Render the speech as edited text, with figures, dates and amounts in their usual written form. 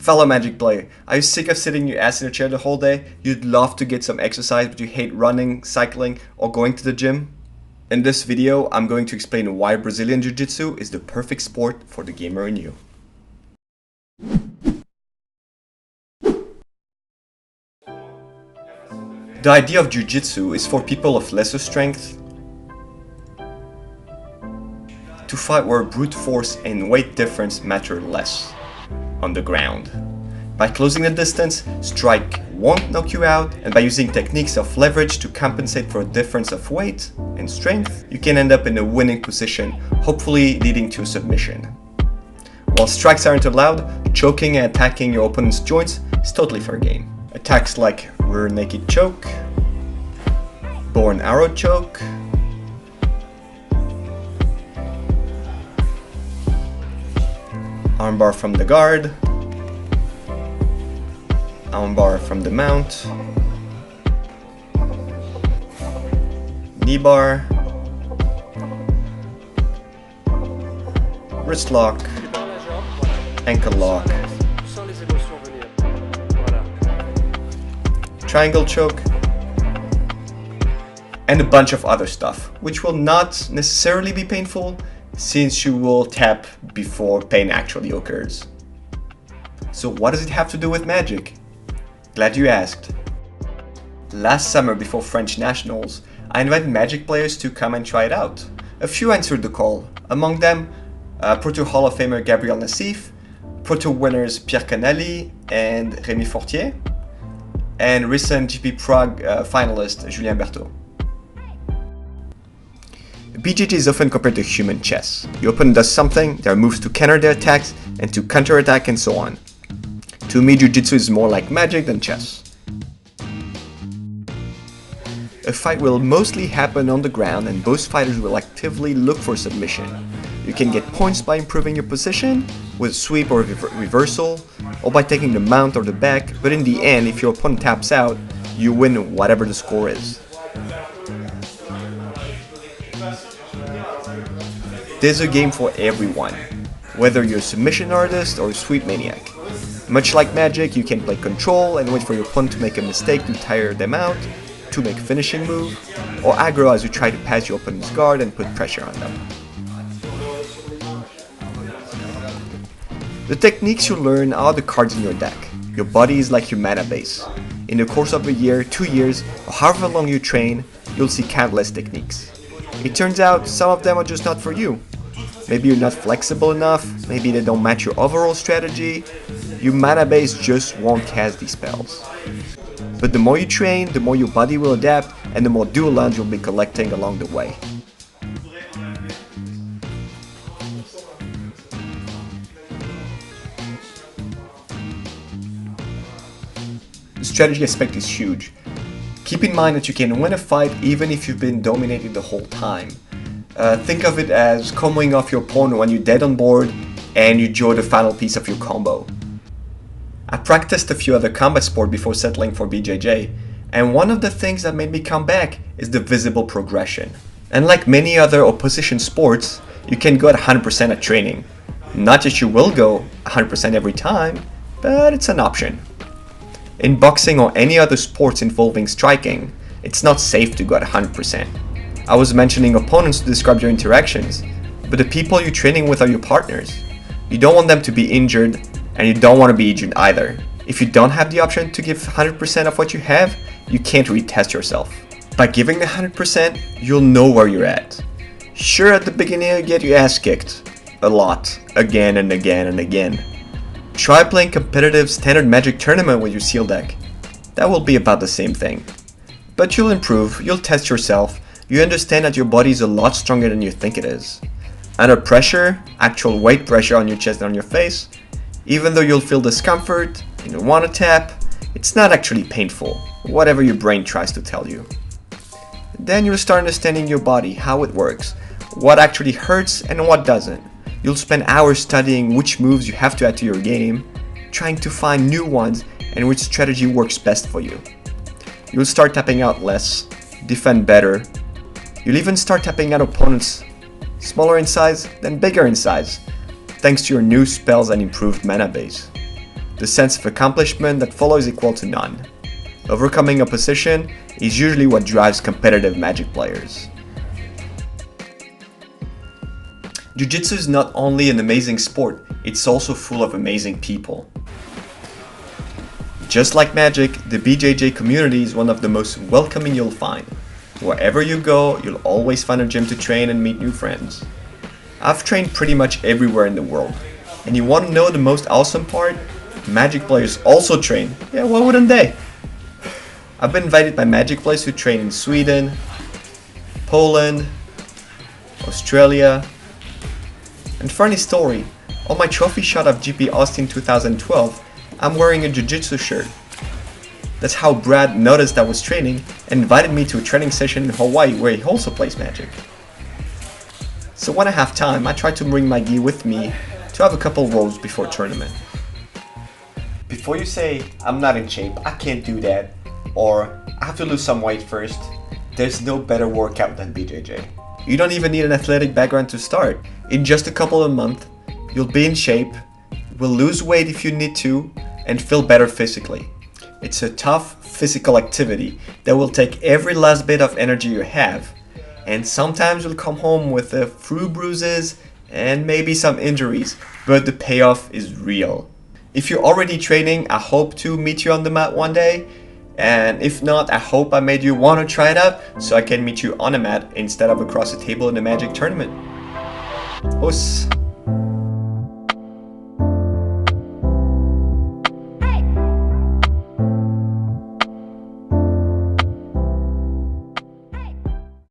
Fellow Magic player, are you sick of sitting your ass in a chair the whole day? You'd love to get some exercise, but you hate running, cycling, or going to the gym? In this video, I'm going to explain why Brazilian Jiu Jitsu is the perfect sport for the gamer in you. The idea of Jiu Jitsu is for people of lesser strength to fight where brute force and weight difference matter less on the ground. By closing the distance, strike won't knock you out, and by using techniques of leverage to compensate for a difference of weight and strength, you can end up in a winning position, hopefully leading to a submission. While strikes aren't allowed, choking and attacking your opponent's joints is totally fair game. Attacks like rear naked choke, bow and arrow choke, armbar from the guard, armbar from the mount, knee bar, wrist lock, ankle lock, triangle choke, and a bunch of other stuff, which will not necessarily be painful since you will tap before pain actually occurs. So what does it have to do with magic? Glad you asked. Last summer before French Nationals, I invited magic players to come and try it out. A few answered the call, among them Pro Tour Hall of Famer Gabriel Nassif, Pro Tour winners Pierre Canali and Rémi Fortier, and recent GP Prague finalist Julien Berthaud. BJJ is often compared to human chess. Your opponent does something, there are moves to counter their attacks and to counterattack and so on. To me, Jiu-Jitsu is more like magic than chess. A fight will mostly happen on the ground and both fighters will actively look for submission. You can get points by improving your position with sweep or reversal, or by taking the mount or the back, but in the end, if your opponent taps out, you win whatever the score is. There's a game for everyone, whether you're a submission artist or a sweep maniac. Much like magic, you can play control and wait for your opponent to make a mistake to tire them out, to make a finishing move, or aggro as you try to pass your opponent's guard and put pressure on them. The techniques you learn are the cards in your deck. Your body is like your mana base. In the course of a year, 2 years, or however long you train, you'll see countless techniques. It turns out some of them are just not for you. Maybe you're not flexible enough, maybe they don't match your overall strategy. Your mana base just won't cast these spells. But the more you train, the more your body will adapt and the more dual lands you'll be collecting along the way. The strategy aspect is huge. Keep in mind that you can win a fight even if you've been dominated the whole time. Think of it as comboing off your opponent when you're dead on board and you draw the final piece of your combo. I practiced a few other combat sports before settling for BJJ, and one of the things that made me come back is the visible progression. And like many other opposition sports, you can go at 100% at training. Not that you will go 100% every time, but it's an option. In boxing or any other sports involving striking, it's not safe to go at 100%. I was mentioning opponents to describe your interactions, but the people you're training with are your partners. You don't want them to be injured, and you don't want to be injured either. If you don't have the option to give 100% of what you have, you can't really test yourself. By giving the 100%, you'll know where you're at. Sure, at the beginning you get your ass kicked. A lot. Again and again and again. Try playing competitive standard magic tournament with your seal deck. That will be about the same thing. But you'll improve, you'll test yourself, you understand that your body is a lot stronger than you think it is. Under pressure, actual weight pressure on your chest and on your face, even though you'll feel discomfort, and you'll want to tap, it's not actually painful, whatever your brain tries to tell you. Then you'll start understanding your body, how it works, what actually hurts and what doesn't. You'll spend hours studying which moves you have to add to your game, trying to find new ones and which strategy works best for you. You'll start tapping out less, defend better. You'll even start tapping out opponents smaller in size than bigger in size, thanks to your new spells and improved mana base. The sense of accomplishment that follows is equal to none. Overcoming opposition is usually what drives competitive Magic players. Jiu-Jitsu is not only an amazing sport, it's also full of amazing people. Just like Magic, the BJJ community is one of the most welcoming you'll find. Wherever you go, you'll always find a gym to train and meet new friends. I've trained pretty much everywhere in the world. And you want to know the most awesome part? Magic players also train. Yeah, why wouldn't they? I've been invited by Magic players who train in Sweden, Poland, Australia. And funny story, on my trophy shot of GP Austin 2012, I'm wearing a Jiu-Jitsu shirt. That's how Brad noticed I was training and invited me to a training session in Hawaii where he also plays Magic. So when I have time, I try to bring my gi with me to have a couple rolls before tournament. Before you say, I'm not in shape, I can't do that, or I have to lose some weight first, there's no better workout than BJJ. You don't even need an athletic background to start. In just a couple of months, you'll be in shape, will lose weight if you need to, and feel better physically. It's a tough physical activity that will take every last bit of energy you have, and sometimes you'll come home with a few bruises and maybe some injuries, but the payoff is real. If you're already training, I hope to meet you on the mat one day, and if not, I hope I made you want to try it out so I can meet you on a mat instead of across a table in a Magic tournament. Os.